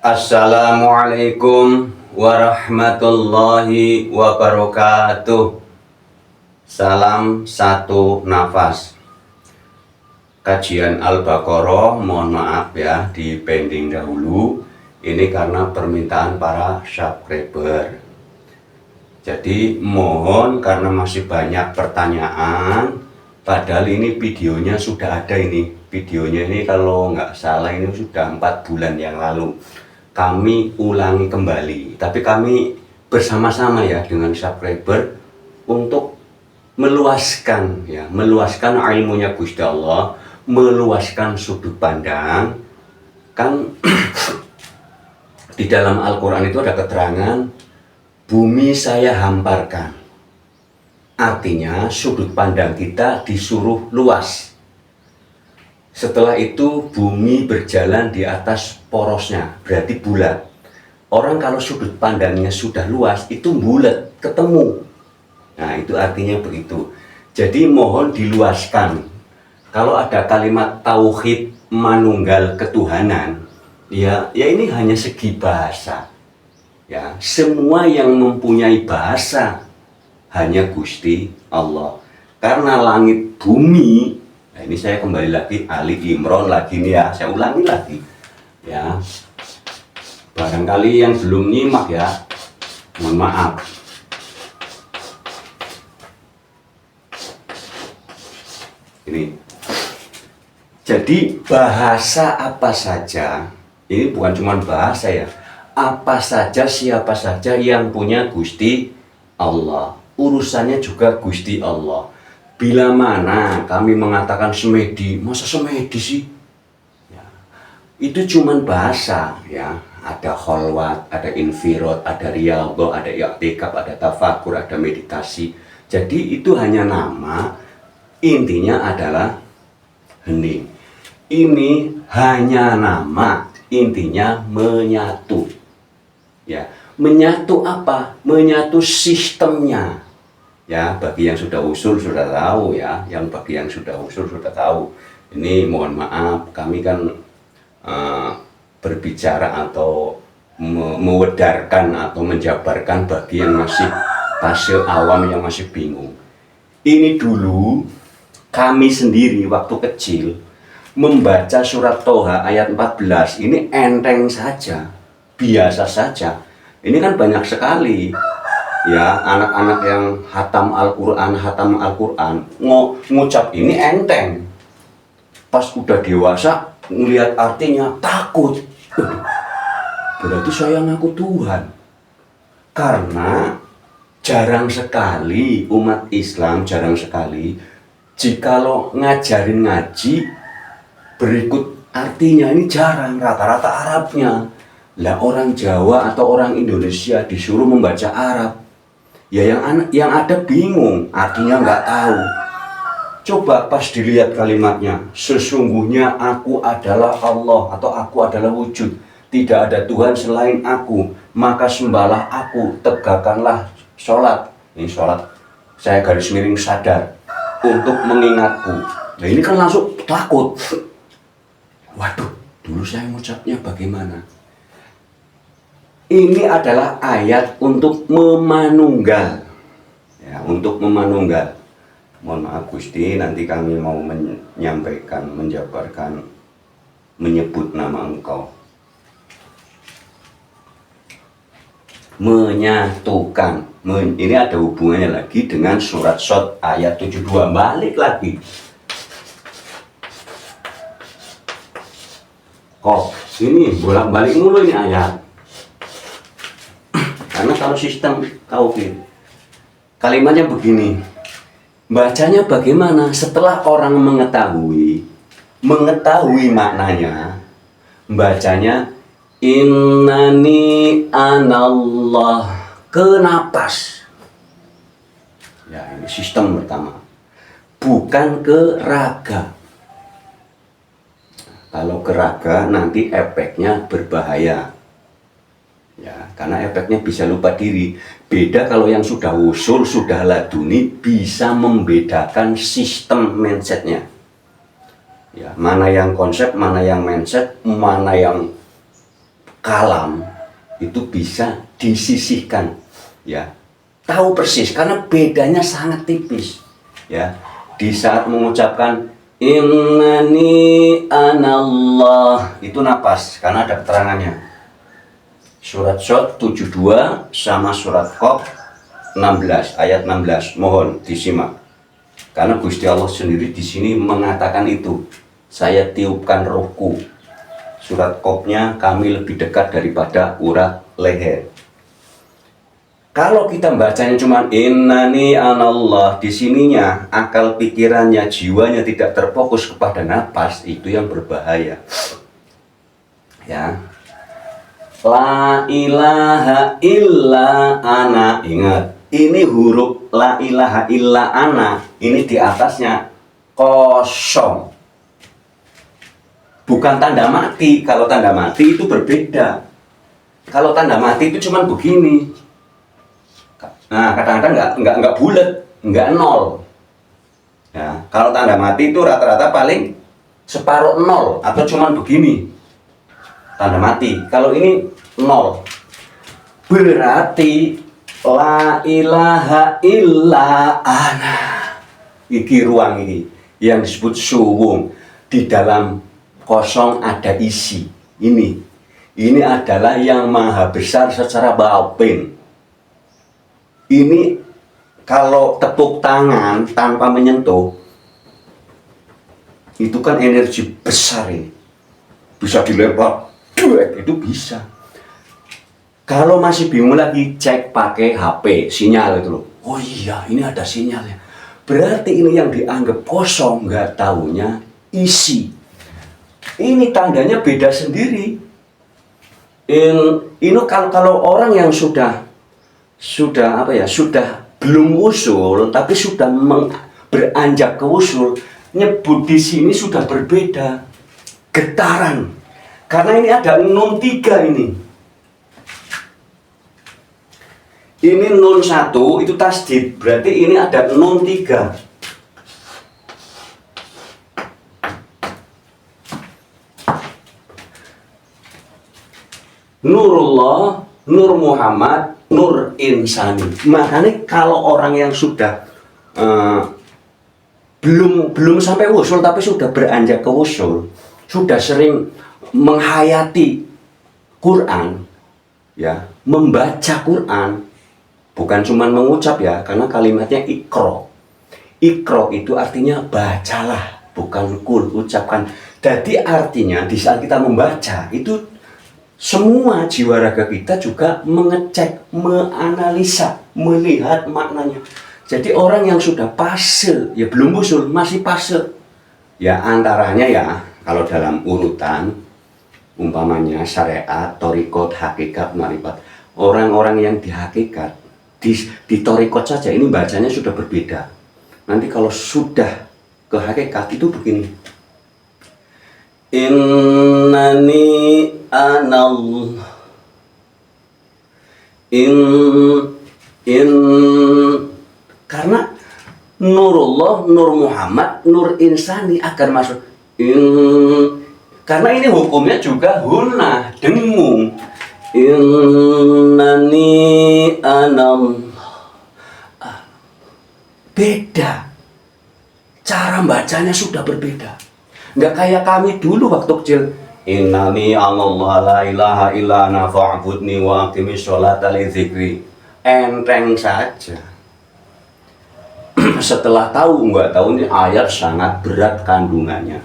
Assalamualaikum warahmatullahi wabarakatuh. Salam satu nafas. Kajian Al-Baqarah, mohon maaf ya, di pending dahulu. Ini karena permintaan para subscriber. Jadi mohon, karena masih banyak pertanyaan, padahal ini videonya sudah ada ini. Videonya ini kalau nggak salah ini sudah 4 bulan yang lalu. Kami ulangi kembali, tapi kami bersama-sama ya dengan subscriber untuk meluaskan ya, meluaskan ilmunya Gusti Allah, meluaskan sudut pandang. Kan di dalam Al-Qur'an itu ada keterangan bumi saya hamparkan. Artinya sudut pandang kita disuruh luas. Setelah itu bumi berjalan di atas porosnya, berarti bulat. Orang kalau sudut pandangnya sudah luas, itu bulat, ketemu. Nah, itu artinya begitu. Jadi mohon diluaskan. Kalau ada kalimat tauhid manunggal ketuhanan, ya ini hanya segi bahasa. Ya, semua yang mempunyai bahasa hanya Gusti Allah. Karena langit bumi, nah ini saya kembali lagi Ali Imran lagi nih ya, saya ulangi lagi ya. Barangkali yang belum nyimak ya, mohon maaf. Ini. Jadi bahasa apa saja, ini bukan cuma bahasa ya. Apa saja, siapa saja yang punya Gusti Allah, urusannya juga Gusti Allah. Bila mana kami mengatakan semedi, masa semedi sih? Ya, itu cuman bahasa ya. Ada kholwat, ada infirot, ada riyadhah, ada i'tikaf, ada tafakur, ada meditasi. Jadi itu hanya nama, intinya adalah hening. Ini hanya nama, intinya menyatu. Ya, menyatu apa? Menyatu sistemnya. Ya, bagi yang sudah usul sudah tahu ya, yang bagi yang sudah usul sudah tahu. Ini mohon maaf, kami kan berbicara atau mewedarkan atau menjabarkan bagi yang masih fase awam, yang masih bingung. Ini dulu kami sendiri waktu kecil membaca surat Toha ayat 14, ini enteng saja, biasa saja. Ini kan banyak sekali ya anak-anak yang hatam Al-Quran ngucap ini enteng. Pas udah dewasa ngelihat artinya takut. Berarti saya ngaku Tuhan. Karena jarang sekali umat Islam, jarang sekali jikalau ngajarin ngaji berikut artinya, ini jarang, rata-rata Arabnya. Lah orang Jawa atau orang Indonesia disuruh membaca Arab, ya yang ada bingung, artinya nggak tahu. Coba pas dilihat kalimatnya, sesungguhnya aku adalah Allah atau aku adalah wujud, tidak ada Tuhan selain aku, maka sembahlah aku, tegakkanlah sholat. Ini sholat, saya garis miring sadar, untuk mengingatku. Nah ini kan langsung takut. Waduh, dulu saya ngucapnya bagaimana? Ini adalah ayat untuk memanunggal ya, untuk memanunggal. Mohon maaf Gusti, nanti kami mau menyampaikan, menjabarkan, menyebut nama Engkau. Menyatukan, ini ada hubungannya lagi dengan surat Shad ayat 72. Balik lagi. Kok ini bolak-balik mulu ini ayat. Karena kalau sistem tauhid, kalimatnya begini, bacanya bagaimana? Setelah orang mengetahui maknanya, bacanya innani anallah, ke napas. Ya, ini sistem pertama. Bukan ke raga. Kalau ke raga nanti efeknya berbahaya. Ya, karena efeknya bisa lupa diri. Beda kalau yang sudah usul, sudah laduni, bisa membedakan sistem mindsetnya. Ya, mana yang konsep, mana yang mindset, mana yang kalam itu bisa disisihkan, ya, tahu persis karena bedanya sangat tipis, ya. Di saat mengucapkan innani anallah itu napas karena ada keterangannya. Surat Shad 72 sama surat Qaf 16 ayat 16, mohon disimak. Karena Gusti Allah sendiri di sini mengatakan itu, saya tiupkan rohku. Surat Qaf-nya kami lebih dekat daripada urat leher. Kalau kita bacanya cuma innani anallah, di sininya akal pikirannya, jiwanya tidak terfokus kepada napas, itu yang berbahaya. Ya. La ilaha illa ana, ingat, ini huruf la ilaha illa ana, ini di atasnya kosong. Bukan tanda mati. Kalau tanda mati itu berbeda. Kalau tanda mati itu cuma begini. Nah, kadang-kadang nggak bulat, nggak nol. Ya, kalau tanda mati itu rata-rata paling separuh nol atau cuma begini. Tanda mati. Kalau ini nol. Berarti la ilaha illa ana. Iki ruang ini yang disebut suwung. Di dalam kosong ada isi. Ini adalah yang maha besar secara batin. Ini kalau tepuk tangan tanpa menyentuh, itu kan energi besar ini. Bisa dilempar, itu bisa. Kalau masih bingung lagi, cek pakai HP, sinyal itu loh. Oh iya, ini ada sinyalnya. Berarti ini yang dianggap kosong, nggak taunya isi. Ini tandanya beda sendiri. Ini kalau orang yang sudah belum usul tapi sudah beranjak ke usul, nyebut di sini sudah berbeda, getaran. Karena ini ada nun 3 ini. Ini nun 1 itu tasdid, berarti ini ada nun 3. Nurullah, Nur Muhammad, Nur Insani. Makanya kalau orang yang sudah belum sampai usul tapi sudah beranjak ke usul, sudah sering menghayati Quran, ya, membaca Quran, bukan cuma mengucap ya, karena kalimatnya ikro. Ikro itu artinya bacalah, bukan kul, ucapkan. Jadi artinya di saat kita membaca itu semua jiwa raga kita juga mengecek, menganalisa, melihat maknanya. Jadi orang yang sudah fase, ya belum usul, masih fase. Ya antaranya ya, kalau dalam urutan, umpamanya syariat, thariqat, hakikat, marifat. Orang-orang yang di hakikat, di thariqat saja, ini bacanya sudah berbeda. Nanti kalau sudah ke hakikat itu begini. Innani anallah karena Nurullah, Nur Muhammad, Nur Insani agar masuk karena ini hukumnya juga hunah, dengung. Innani anallah, beda, cara bacanya sudah berbeda. Nggak kayak kami dulu waktu kecil. Innani Allah la ilaha illa ana fa'budni wa aqimis sholata li dzikri. Enteng saja. Setelah tahu, nggak tahu, ini ayat sangat berat kandungannya.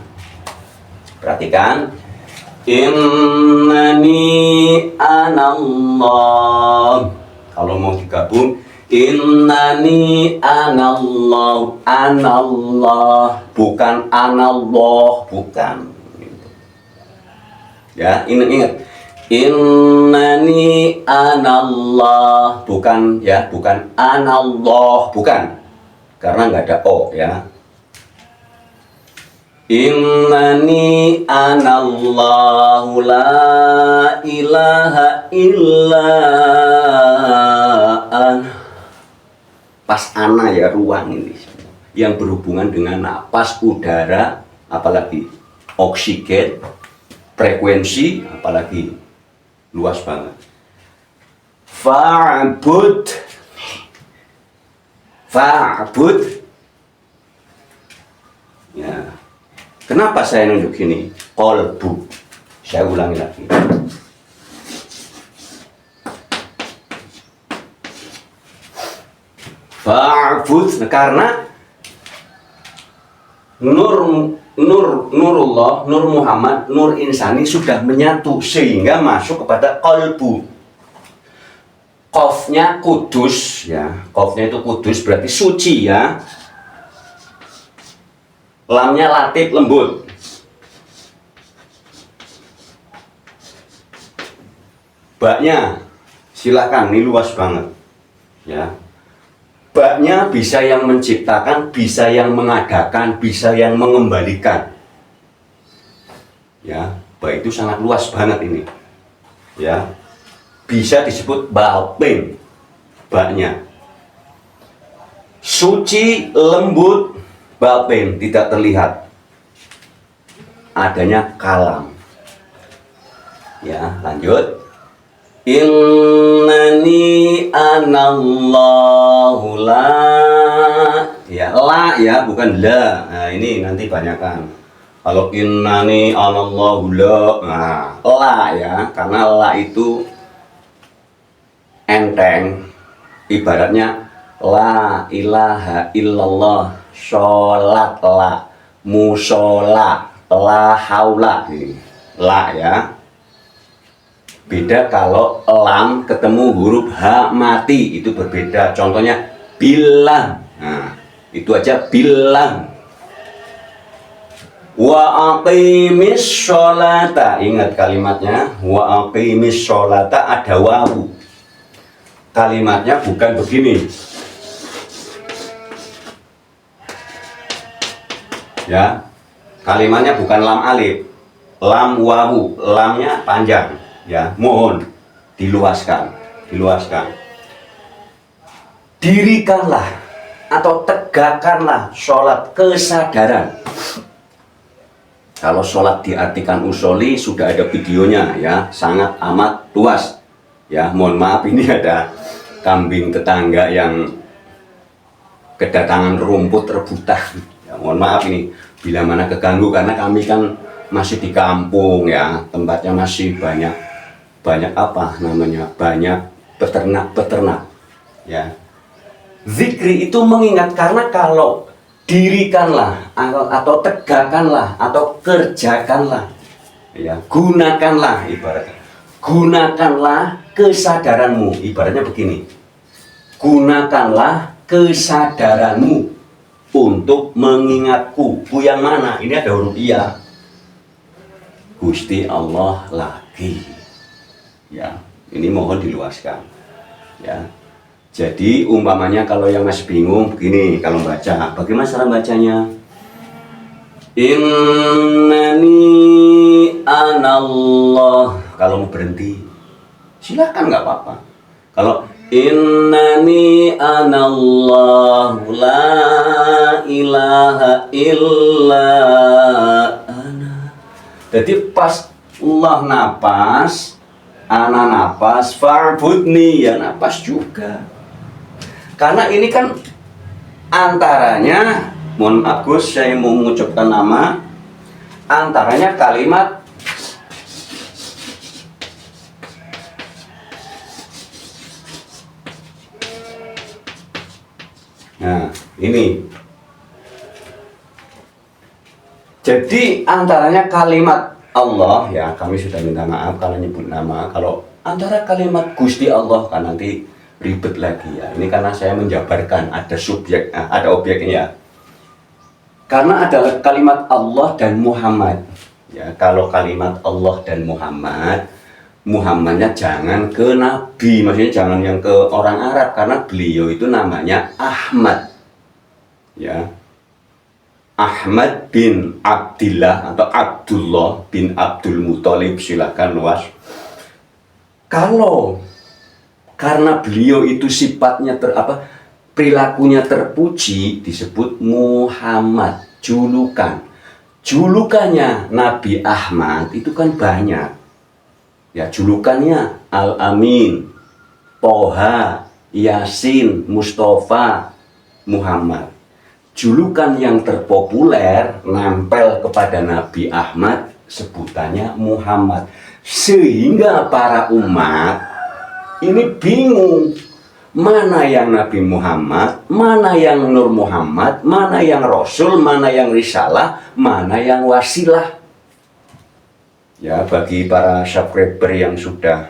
Perhatikan. Innani anallah. Kalau mau digabung, innani anallah, anallah, bukan anallah, bukan. Ya, ingat. Innani anallah, bukan ya, bukan anallah, bukan. Karena nggak ada o ya. Innani anallahu la ilaha illa ana. Pas ana ya, ruang ini yang berhubungan dengan napas, udara, apalagi oksigen, frekuensi, apalagi luas banget. Fa'bud, fa'bud. Ya, kenapa saya nunjuk ini? Qalbu. Saya ulangi lagi. Fa'bud, karena Nurullah, Nur Muhammad, Nur Insani sudah menyatu sehingga masuk kepada qalbu. Qafnya kudus ya, qafnya itu kudus berarti suci ya. Lamnya latif lembut. Baknya silakan, ini luas banget ya. Baknya bisa yang menciptakan, bisa yang mengadakan, bisa yang mengembalikan. Ya, bak itu sangat luas banget ini. Ya, bisa disebut batin baknya. Suci, lembut, batin tidak terlihat. Adanya kalam. Ya, lanjut. Innani anallahu la, ya la ya bukan la. Nah ini nanti banyakan. Kalau innani anallahu la, nah la ya, karena la itu enteng. Ibaratnya la ilaha illallah, sholat la, musola la haula, la ya. Beda kalau lam ketemu huruf H mati, itu berbeda. Contohnya bilang, nah itu aja bilang. Wa aqimis sholata, ingat kalimatnya, wa aqimis sholata ada wawu. Kalimatnya bukan begini ya, kalimatnya bukan lam alif, lam wawu, lamnya panjang ya, mohon diluaskan, diluaskan. Dirikanlah atau tegakkanlah sholat kesadaran. Kalau sholat diartikan usoli sudah ada videonya ya, sangat amat luas ya. Mohon maaf ini ada kambing tetangga yang kedatangan rumput rebutan ya, mohon maaf ini bila mana keganggu karena kami kan masih di kampung ya, tempatnya masih banyak apa namanya, banyak peternak ya. Zikri itu mengingat, karena kalau dirikanlah atau tegakkanlah atau kerjakanlah ya, gunakanlah, ibaratnya gunakanlah kesadaranmu, ibaratnya begini, gunakanlah kesadaranmu untuk mengingatku. Ku yang mana? Ini ada huruf iya, Gusti Allah lagi ya, ini mohon diluaskan ya. Jadi umpamanya kalau yang masih bingung begini, kalau baca bagaimana cara bacanya? Innani anallah, kalau mau berhenti silakan, nggak apa-apa. Kalau innani anallahu la ilaha illa ana, jadi pas Allah napas, ana napas, fa'budni ya napas juga. Karena ini kan antaranya, mohon maaf Gus, saya mau mengucapkan nama, antaranya kalimat nah ini. Jadi antaranya kalimat Allah ya, kami sudah minta maaf kalau nyebut nama. Kalau antara kalimat Gusti Allah kan nanti ribet lagi ya. Ini karena saya menjabarkan ada subjek, ada objeknya ya. Karena ada kalimat Allah dan Muhammad ya. Kalau kalimat Allah dan Muhammad, Muhammadnya jangan ke Nabi, maksudnya jangan yang ke orang Arab, karena beliau itu namanya Ahmad ya. Ahmad bin Abdillah atau Abdullah bin Abdul Muthalib, silakan luas. Kalau karena beliau itu sifatnya perilakunya terpuji, disebut Muhammad, julukan. Julukannya Nabi Ahmad itu kan banyak. Ya, julukannya Al-Amin, Toha, Yasin, Mustafa, Muhammad. Julukan yang terpopuler nempel kepada Nabi Ahmad sebutannya Muhammad. Sehingga para umat ini bingung, mana yang Nabi Muhammad, mana yang Nur Muhammad, mana yang Rasul, mana yang Risalah, mana yang Wasilah. Ya, bagi para subscriber yang sudah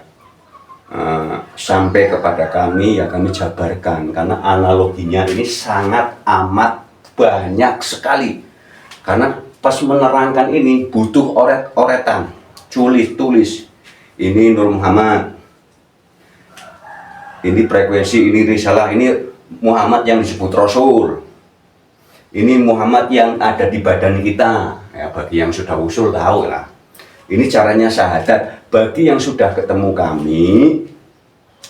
sampai kepada kami, ya kami jabarkan, karena analoginya ini sangat amat banyak sekali. Karena pas menerangkan ini butuh oret-oretan, tulis. Ini Nur Muhammad, ini frekuensi, ini Risalah, ini Muhammad yang disebut Rasul, ini Muhammad yang ada di badan kita. Ya, bagi yang sudah usul tahu lah. Ini caranya syahadat. Bagi yang sudah ketemu kami,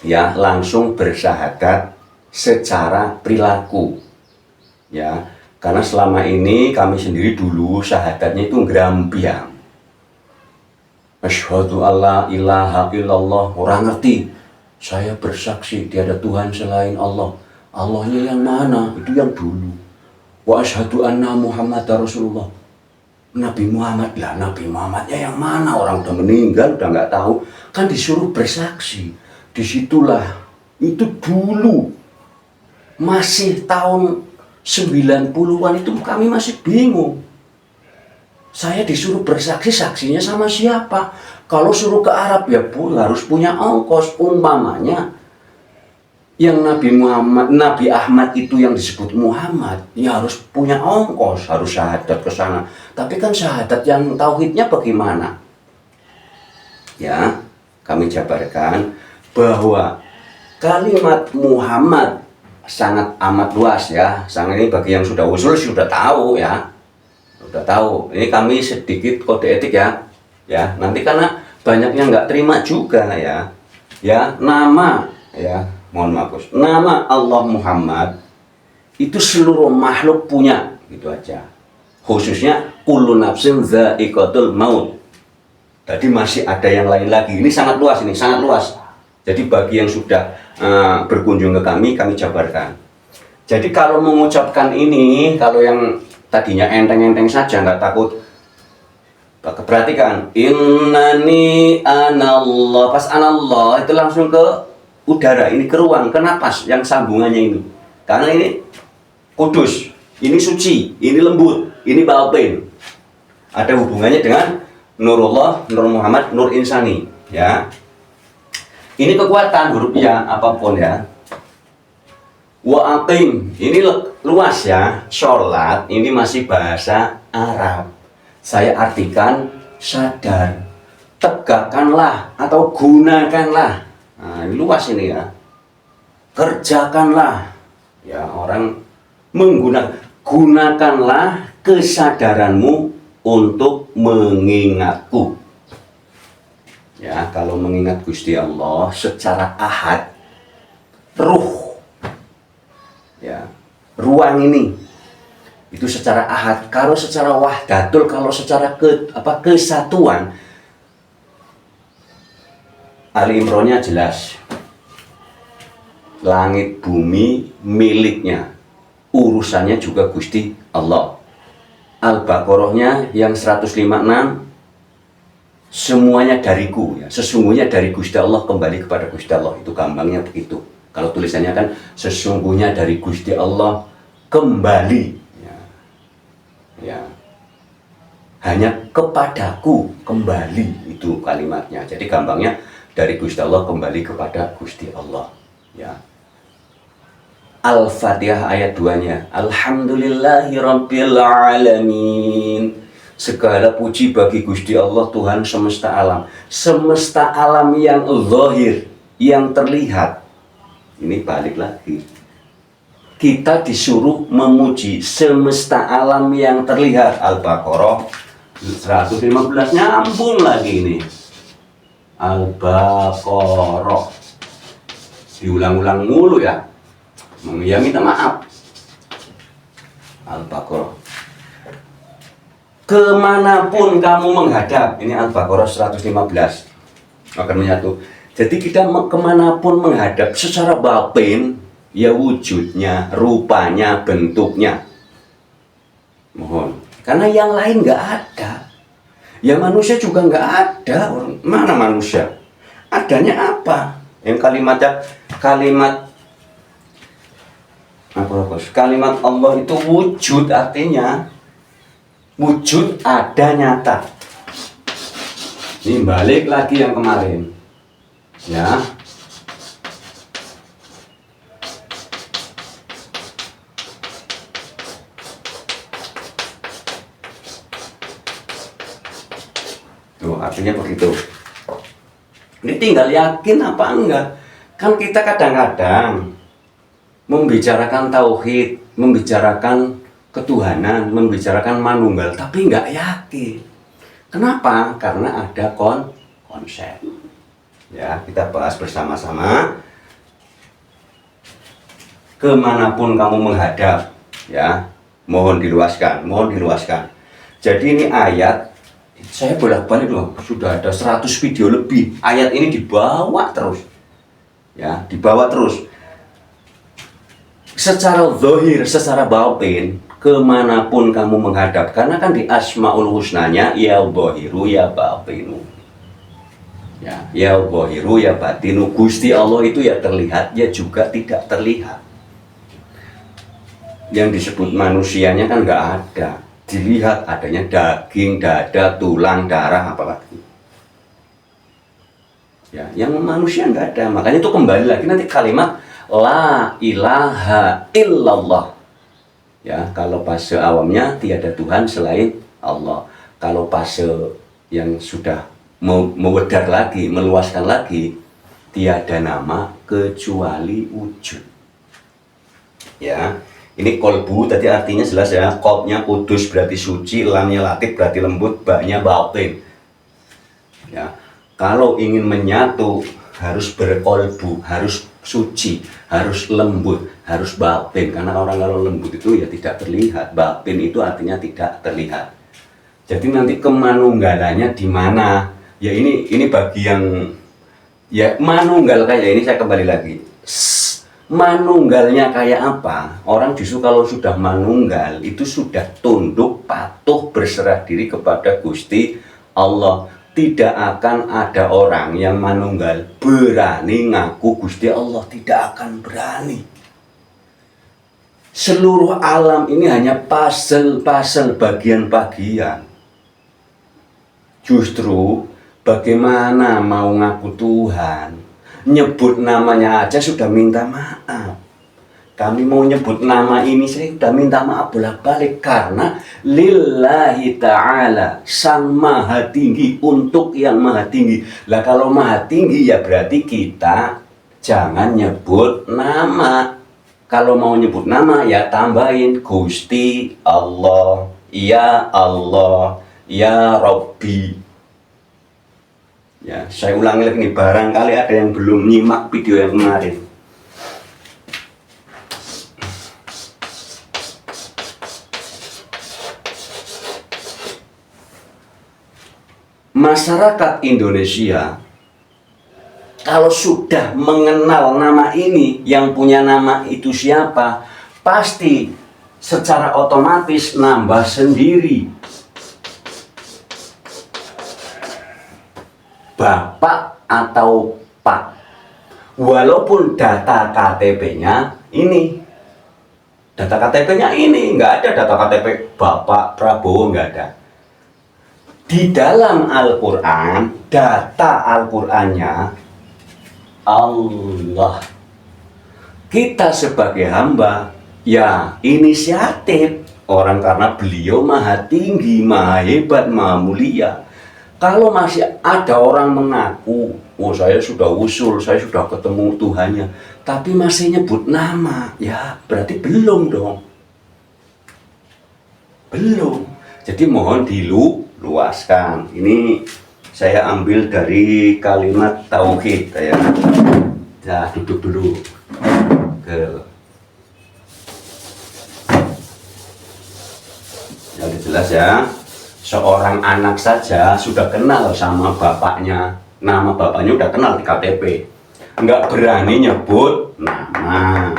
ya langsung bersyahadat secara perilaku. Ya, karena selama ini kami sendiri dulu syahadatnya itu gerampiang. Asyhadu alla ilaha illallah, orang ngerti. Saya bersaksi tiada Tuhan selain Allah. Allahnya yang mana? Itu yang dulu. Wa asyhadu anna Muhammadar Rasulullah. Nabi Muhammad lah, Nabi Muhammadnya yang mana? Orang udah meninggal, udah nggak tahu. Kan disuruh bersaksi. Disitulah, itu dulu. Masih tahun 90-an itu kami masih bingung. Saya disuruh bersaksi, saksinya sama siapa? Kalau suruh ke Arab ya pun harus punya ongkos. Umpamanya yang Nabi Ahmad itu yang disebut Muhammad, ya harus punya ongkos, harus syahadat ke sana. Tapi kan syahadat yang tauhidnya bagaimana? Ya, kami jabarkan bahwa kalimat Muhammad sangat amat luas ya. Sangat, ini bagi yang sudah usul sudah tahu ya. Sudah tahu. Ini kami sedikit kode etik ya. Ya, nanti karena banyak yang nggak terima juga ya. Ya, nama ya. Mohon maaf, Gus. Nama Allah Muhammad itu seluruh makhluk punya, gitu aja. Khususnya kullu nafsin dha'iqatul maut. Tadi masih ada yang lain lagi. Ini sangat luas, ini sangat luas. Jadi bagi yang sudah berkunjung ke kami jabarkan. Jadi kalau mengucapkan ini, kalau yang tadinya enteng-enteng saja, nggak takut, perhatikan. Innani anallah. Pas anallah itu langsung ke udara, ini ke ruang, ke napas yang sambungannya ini. Karena ini kudus, ini suci, ini lembut, ini batin. Ada hubungannya dengan Nurullah, Nur Muhammad, Nur Insani. Ya, ini kekuatan huruf ya, apapun ya. Wa aqim, ini luas ya. Sholat, ini masih bahasa Arab. Saya artikan sadar, tegakkanlah atau gunakanlah. Nah, ini luas ini ya. Kerjakanlah. Ya, orang gunakanlah kesadaranmu untuk mengingatku. Ya, kalau mengingat Gusti Allah secara ahad, ruh. Ya, ruang ini itu secara ahad. Kalau secara wahdatul, kalau secara kesatuan, Ali Imronnya jelas. Langit bumi miliknya. Urusannya juga Gusti Allah. Al-Baqarahnya yang 156, semuanya dariku ya. Sesungguhnya dari Gusti Allah kembali kepada Gusti Allah. Itu gampangnya begitu. Kalau tulisannya kan sesungguhnya dari Gusti Allah kembali ya. Ya. Hanya kepadaku kembali, itu kalimatnya. Jadi gampangnya dari Gusti Allah kembali kepada Gusti Allah ya. Al-Fatihah ayat 2-nya. Alhamdulillahirabbil alamin. Segala puji bagi Gusti Allah Tuhan semesta alam. Semesta alam yang zahir, yang terlihat. Ini balik lagi. Kita disuruh memuji semesta alam yang terlihat. Al-Baqarah 115 nyambung lagi ini. Al-Baqarah diulang-ulang mulu ya. Ya minta maaf. Al-Baqarah. Kemanapun kamu menghadap, ini Al-Baqarah 115. akan menyatu. Jadi kita kemanapun menghadap secara batin, ya wujudnya, rupanya, bentuknya. Mohon. Karena yang lain nggak ada. Ya manusia juga nggak ada. Mana manusia? Adanya apa? Yang kalimat Allah itu wujud, artinya wujud ada nyata. Ini balik lagi yang kemarin, ya. Tuh, artinya begitu. Ini tinggal yakin apa enggak. Kan kita kadang-kadang membicarakan tauhid, membicarakan ketuhanan, membicarakan manunggal, tapi enggak yakin. Kenapa? Karena ada konsep. Ya, kita bahas bersama-sama. Kemanapun kamu menghadap, ya, mohon diluaskan. Jadi ini ayat. Saya bolak-balik loh, sudah ada 100 video lebih. Ayat ini dibawa terus. Ya, dibawa terus. Secara zahir, secara batin, kemanapun kamu menghadap. Karena kan di Asmaul Husnanya, ya zahiru ya batinu. Ya zahiru ya batinu. Gusti Allah itu ya terlihat, ya juga tidak terlihat. Yang disebut manusianya kan nggak ada. Dilihat adanya daging, dada, tulang, darah, apalagi. Ya, yang manusia nggak ada. Makanya itu kembali lagi nanti kalimat la ilaha illallah. Ya, kalau fase awamnya tiada Tuhan selain Allah. Kalau fase yang sudah mewedar lagi, meluaskan lagi, tiada nama kecuali wujud. Ya. Ini kolbu tadi artinya jelas ya, kopnya kudus berarti suci, lamnya latif berarti lembut, baknya batin. Ya, kalau ingin menyatu harus berkolbu, harus suci, harus lembut, harus batin. Karena orang kalau lembut itu ya tidak terlihat, batin itu artinya tidak terlihat. Jadi nanti kemanunggalannya di mana? Ya ini bagi yang ya manunggal kayak ini saya kembali lagi. Manunggalnya kayak apa? Orang justru kalau sudah manunggal itu sudah tunduk, patuh, berserah diri kepada Gusti Allah. Tidak akan ada orang yang manunggal berani ngaku Gusti Allah, tidak akan berani. Seluruh alam ini hanya puzzle-puzzle, bagian-bagian. Justru bagaimana mau ngaku Tuhan? Nyebut namanya aja sudah minta maaf. Kami mau nyebut nama ini saya sudah minta maaf bolak-balik karena lillahi ta'ala, sang maha tinggi, untuk yang maha tinggi. Lah kalau maha tinggi ya berarti kita jangan nyebut nama. Kalau mau nyebut nama ya tambahin Gusti Allah, ya Rabbi. Ya, saya ulangi lagi nih, barangkali ada yang belum nyimak video yang kemarin. Masyarakat Indonesia kalau sudah mengenal nama ini, yang punya nama itu siapa, pasti secara otomatis nambah sendiri Bapak atau Pak. Walaupun data KTP-nya ini, data KTP-nya ini, nggak ada data KTP Bapak Prabowo, nggak ada. Di dalam Al-Quran, data Al-Qurannya Allah. Kita sebagai hamba, ya inisiatif orang karena beliau maha tinggi, maha hebat, maha mulia. Kalau masih ada orang mengaku, oh saya sudah usul, saya sudah ketemu Tuhannya, tapi masih nyebut nama, ya berarti belum dong. Belum. Jadi mohon diluaskan. Ini saya ambil dari kalimat tauhid ya. Nah, duduk dulu. Jadi jelas ya. Seorang anak saja sudah kenal sama bapaknya, nama bapaknya udah kenal di KTP, nggak berani nyebut nama.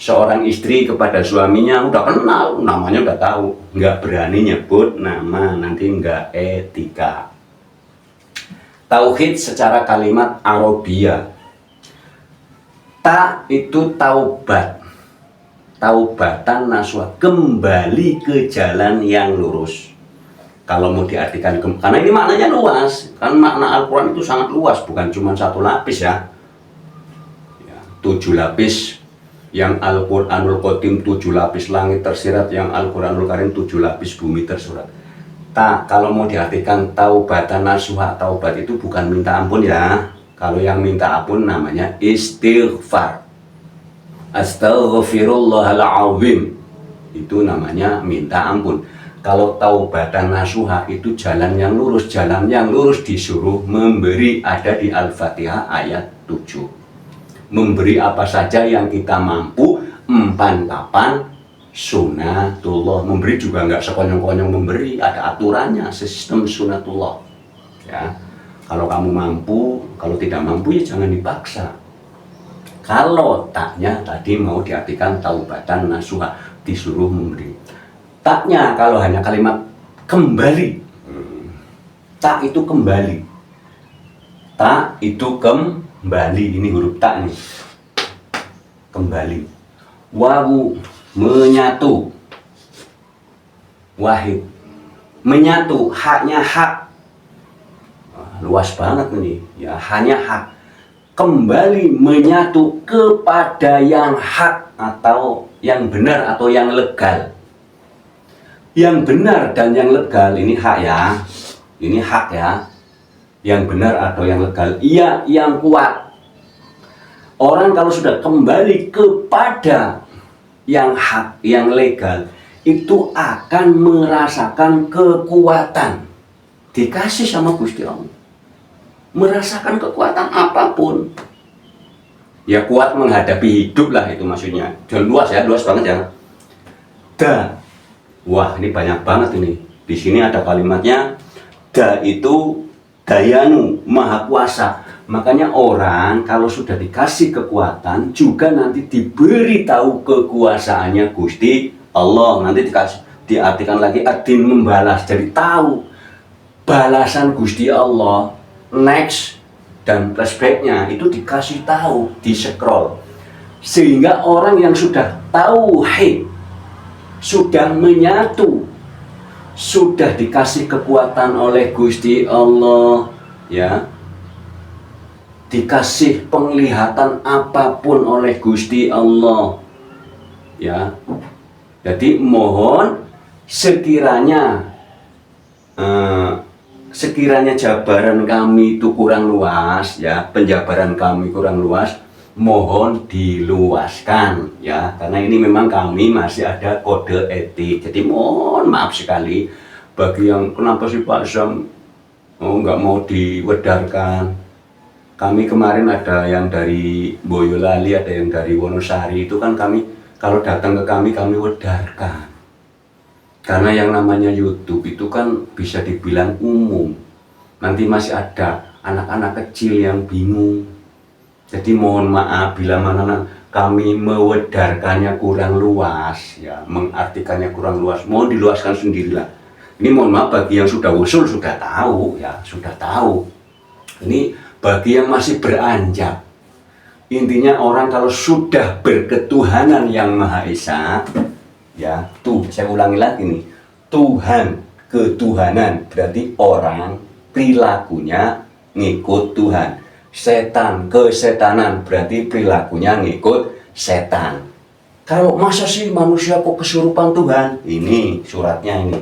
Seorang istri kepada suaminya udah kenal, namanya udah tahu, nggak berani nyebut nama, nanti nggak etika. Tauhid secara kalimat Arabia, ta itu taubat, taubatan nasuha, kembali ke jalan yang lurus. Kalau mau diartikan, karena ini maknanya luas, kan makna Al-Quran itu sangat luas, bukan cuma satu lapis ya. 7 lapis, yang Al-Quranul Qadim 7 lapis langit tersirat, yang Al-Quranul Karim 7 lapis bumi tersurat. Kalau mau diartikan taubatan nasuha, taubat itu bukan minta ampun ya. Kalau yang minta ampun namanya istighfar. Astaghfirullahaladzim, itu namanya minta ampun. Kalau taubatan nasuha itu jalan yang lurus. Jalan yang lurus disuruh memberi, ada di Al-Fatihah ayat 7. Memberi apa saja yang kita mampu, empan papan sunatullah. Memberi juga nggak sekonyong-konyong memberi, ada aturannya, sistem sunatullah ya. Kalau kamu mampu, kalau tidak mampu ya jangan dipaksa. Kalau taknya tadi mau diartikan taubatan nasuha, disuruh memberi. Taknya kalau hanya kalimat kembali, tak itu kembali, tak itu kembali, ini huruf tak nih, kembali. Wawu menyatu, wahid menyatu, haknya hak, luas banget nih ya, hanya hak, kembali menyatu kepada yang hak atau yang benar atau yang legal. Yang benar dan yang legal ini hak ya, ini hak ya. Yang benar atau yang legal, iya yang kuat. Orang kalau sudah kembali kepada yang hak, yang legal, itu akan merasakan kekuatan, dikasih sama Gusti Allah, merasakan kekuatan apapun ya, kuat menghadapi hidup lah, itu maksudnya. Dan luas ya, luas banget ya. Wah, ini banyak banget ini. Di sini ada kalimatnya, itu Dayanu, maha kuasa. Makanya orang kalau sudah dikasih kekuatan juga nanti diberitahu kekuasaannya Gusti Allah. Nanti dikasih, diartikan lagi adin, membalas. Jadi tahu balasan Gusti Allah, next dan flashbacknya itu dikasih tahu, di scroll. Sehingga orang yang sudah tauhid, sudah menyatu, sudah dikasih kekuatan oleh Gusti Allah ya, dikasih penglihatan apapun oleh Gusti Allah ya. Jadi mohon sekiranya jabaran kami itu kurang luas ya, penjabaran kami kurang luas, mohon diluaskan ya, karena ini memang kami masih ada kode etik. Jadi mohon maaf sekali bagi yang kenapa sih Pak Sam nggak mau diwedarkan. Kami kemarin ada yang dari Boyolali, ada yang dari Wonosari, itu kan kami kalau datang ke kami wedarkan. Karena yang namanya YouTube itu kan bisa dibilang umum, nanti masih ada anak-anak kecil yang bingung. Jadi mohon maaf bila mana kami mewedarkannya kurang luas ya, mengartikannya kurang luas, mohon diluaskan sendirilah. Ini mohon maaf bagi yang sudah usul sudah tahu ya, sudah tahu. Ini bagi yang masih beranjak. Intinya orang kalau sudah berketuhanan yang Maha Esa ya, tuh saya ulangi lagi nih, Tuhan, ketuhanan, berarti orang perilakunya ngikut Tuhan. Setan, kesetanan, berarti perilakunya ngikut setan. Kalau masa sih manusia kok kesurupan Tuhan? Ini suratnya ini.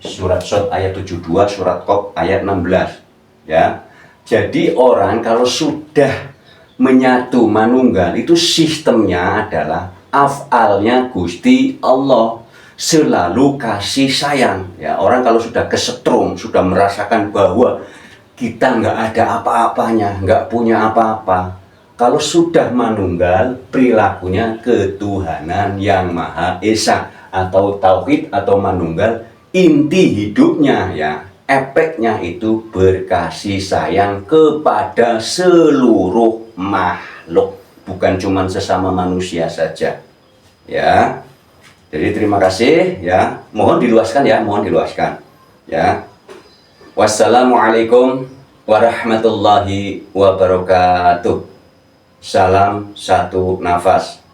Surat Sot ayat 72, surat Qaf ayat 16. Ya. Jadi orang kalau sudah menyatu manunggal, itu sistemnya adalah af'alnya Gusti Allah, selalu kasih sayang. Ya, orang kalau sudah kesetrum, sudah merasakan bahwa kita nggak ada apa-apanya, nggak punya apa-apa. Kalau sudah manunggal, perilakunya ketuhanan yang Maha Esa atau tauhid atau manunggal, inti hidupnya ya, efeknya itu berkasih sayang kepada seluruh makhluk, bukan cuma sesama manusia saja. Ya. Jadi terima kasih ya. Mohon diluaskan ya, mohon diluaskan. Ya. Wassalamualaikum warahmatullahi wabarakatuh. Salam satu nafas.